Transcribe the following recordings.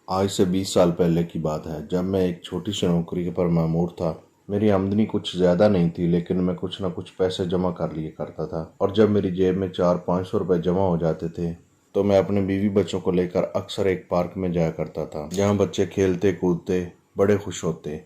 آج سے 20 سال پہلے کی بات ہے، جب میں ایک چھوٹی سی نوکری پر مامور تھا۔ میری آمدنی کچھ زیادہ نہیں تھی، لیکن میں کچھ نہ کچھ پیسے جمع کر لیا کرتا تھا، اور جب میری جیب میں 400-500 روپے جمع ہو جاتے تھے تو میں اپنے بیوی بچوں کو لے کر اکثر ایک پارک میں جایا کرتا تھا، جہاں بچے کھیلتے کودتے بڑے خوش ہوتے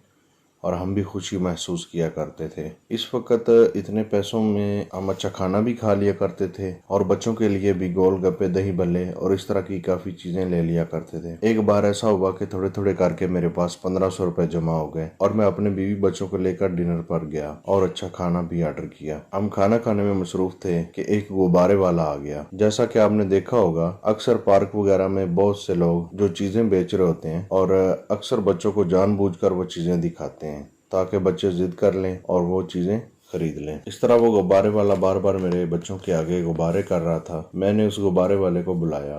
اور ہم بھی خوشی محسوس کیا کرتے تھے۔ اس وقت اتنے پیسوں میں ہم اچھا کھانا بھی کھا لیا کرتے تھے، اور بچوں کے لیے بھی گول گپے، دہی بھلے اور اس طرح کی کافی چیزیں لے لیا کرتے تھے۔ ایک بار ایسا ہوا کہ تھوڑے تھوڑے کر کے میرے پاس 1500 روپے جمع ہو گئے، اور میں اپنے بیوی بچوں کو لے کر ڈنر پر گیا اور اچھا کھانا بھی آرڈر کیا۔ ہم کھانا کھانے میں مصروف تھے کہ ایک غبارے والا آ گیا۔ جیسا کہ آپ نے دیکھا ہوگا، اکثر پارک وغیرہ میں بہت سے لوگ جو چیزیں بیچ رہے ہوتے ہیں، اور اکثر بچوں کو جان بوجھ کر وہ چیزیں دکھاتے ہیں تاکہ بچے ضد کر لیں اور وہ چیزیں خرید لیں۔ اس طرح وہ غبارے والا بار بار میرے بچوں کے آگے غبارے کر رہا تھا۔ میں نے اس غبارے والے کو بلایا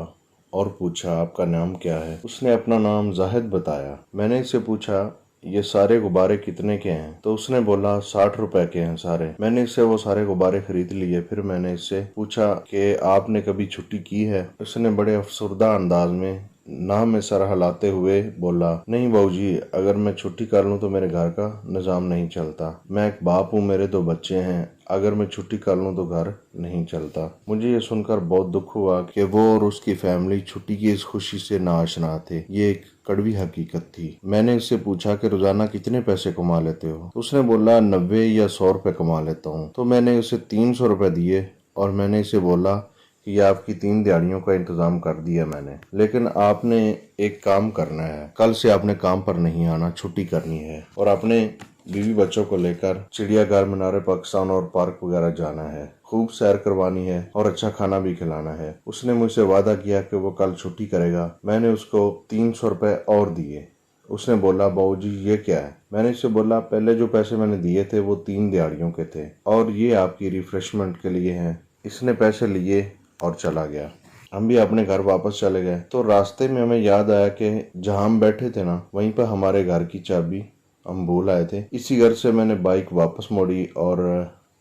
اور پوچھا، آپ کا نام کیا ہے؟ اس نے اپنا نام زاہد بتایا۔ میں نے اس سے پوچھا، یہ سارے غبارے کتنے کے ہیں؟ تو اس نے بولا 60 روپے کے ہیں سارے۔ میں نے اس سے وہ سارے غبارے خرید لیے۔ پھر میں نے اس سے پوچھا کہ آپ نے کبھی چھٹی کی ہے؟ اس نے بڑے افسردہ انداز میں نہ میں سر ہلاتے ہوئے بولا، نہیں بہو جی، اگر میں چھٹی کر لوں تو میرے گھر کا نظام نہیں چلتا۔ میں ایک باپ ہوں، میرے 2 بچے ہیں، اگر میں چھٹی کر لوں تو گھر نہیں چلتا۔ مجھے یہ سن کر بہت دکھ ہوا کہ وہ اور اس کی فیملی چھٹی کی اس خوشی سے ناآشنا تھے۔ یہ ایک کڑوی حقیقت تھی۔ میں نے اس سے پوچھا کہ روزانہ کتنے پیسے کما لیتے ہو؟ اس نے بولا 90 یا 100 روپے کما لیتا ہوں۔ تو میں نے اسے 300 روپے دیے، اور میں نے اسے بولا کہ یہ آپ کی 3 دیہڑیوں کا انتظام کر دیا میں نے، لیکن آپ نے ایک کام کرنا ہے، کل سے آپ نے کام پر نہیں آنا، چھٹی کرنی ہے، اور اپنے بیوی بچوں کو لے کر چڑیا گھر، مینار پاکستان اور پارک وغیرہ جانا ہے، خوب سیر کروانی ہے اور اچھا کھانا بھی کھلانا ہے۔ اس نے مجھ سے وعدہ کیا کہ وہ کل چھٹی کرے گا۔ میں نے اس کو 300 روپے اور دیے۔ اس نے بولا، بہو جی یہ کیا ہے؟ میں نے اس سے بولا، پہلے جو پیسے میں نے دیے تھے وہ 3 دیہڑیوں کے تھے، اور یہ آپ کی ریفریشمنٹ کے لیے ہیں۔ اس نے پیسے لیے اور چلا گیا۔ ہم بھی اپنے گھر واپس چلے گئے، تو راستے میں ہمیں یاد آیا کہ جہاں ہم بیٹھے تھے نا، وہیں پہ ہمارے گھر کی چابی ہم بھول آئے تھے۔ اسی گھر سے میں نے بائک واپس موڑی اور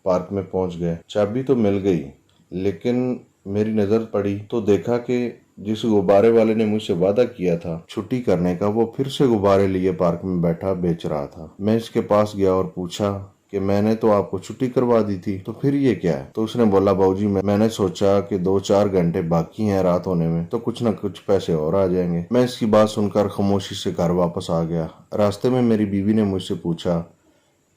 پارک میں پہنچ گئے۔ چابی تو مل گئی، لیکن میری نظر پڑی تو دیکھا کہ جس غبارے والے نے مجھ سے وعدہ کیا تھا چھٹی کرنے کا، وہ پھر سے غبارے لیے پارک میں بیٹھا بیچ رہا تھا۔ میں اس کے پاس گیا اور پوچھا کہ میں نے تو آپ کو چھٹی کروا دی تھی، تو پھر یہ کیا ہے؟ تو اس نے بولا، بہو جی میں نے سوچا کہ 2-4 گھنٹے باقی ہیں رات ہونے میں، تو کچھ نہ کچھ پیسے اور آ جائیں گے۔ میں اس کی بات سن کر خاموشی سے گھر واپس آ گیا۔ راستے میں میری بیوی نے مجھ سے پوچھا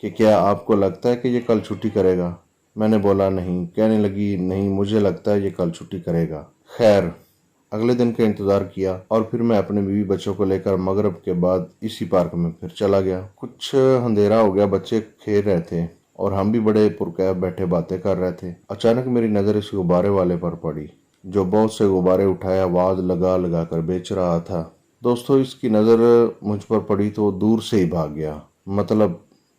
کہ کیا آپ کو لگتا ہے کہ یہ کل چھٹی کرے گا؟ میں نے بولا نہیں۔ کہنے لگی، نہیں مجھے لگتا ہے یہ کل چھٹی کرے گا۔ خیر، اگلے دن کا انتظار کیا، اور پھر میں اپنے بیوی بچوں کو لے کر مغرب کے بعد اسی پارک میں پھر چلا گیا۔ کچھ اندھیرا ہو گیا، بچے کھیل رہے تھے اور ہم بھی بڑے پرکیف بیٹھے باتیں کر رہے تھے۔ اچانک میری نظر اس غبارے والے پر پڑی، جو بہت سے غبارے اٹھائے آواز لگا لگا کر بیچ رہا تھا۔ دوستو، اس کی نظر مجھ پر پڑی تو دور سے ہی بھاگ گیا، مطلب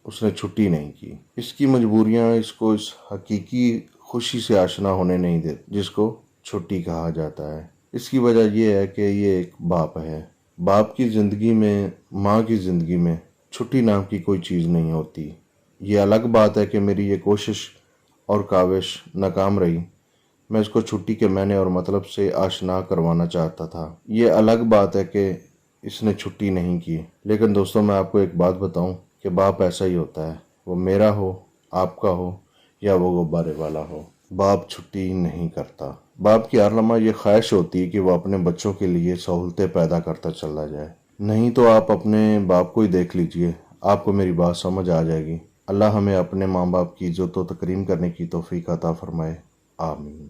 اس نے چھٹی نہیں کی۔ اس کی مجبوریاں اس کو اس حقیقی خوشی سے آشنا ہونے نہیں دیتی جس کو چھٹی کہا جاتا ہے۔ اس کی وجہ یہ ہے کہ یہ ایک باپ ہے۔ باپ کی زندگی میں، ماں کی زندگی میں چھٹی نام کی کوئی چیز نہیں ہوتی۔ یہ الگ بات ہے کہ میری یہ کوشش اور کاوش ناکام رہی۔ میں اس کو چھٹی کے معنی اور مطلب سے آشنا کروانا چاہتا تھا۔ یہ الگ بات ہے کہ اس نے چھٹی نہیں کی۔ لیکن دوستوں، میں آپ کو ایک بات بتاؤں کہ باپ ایسا ہی ہوتا ہے، وہ میرا ہو، آپ کا ہو، یا وہ غبارے والا ہو، باپ چھٹی نہیں کرتا۔ باپ کی ہر لمحہ یہ خواہش ہوتی ہے کہ وہ اپنے بچوں کے لیے سہولتیں پیدا کرتا چلا جائے۔ نہیں تو آپ اپنے باپ کو ہی دیکھ لیجئے، آپ کو میری بات سمجھ آ جائے گی۔ اللہ ہمیں اپنے ماں باپ کی عزت و تکریم کرنے کی توفیق عطا فرمائے۔ آمین۔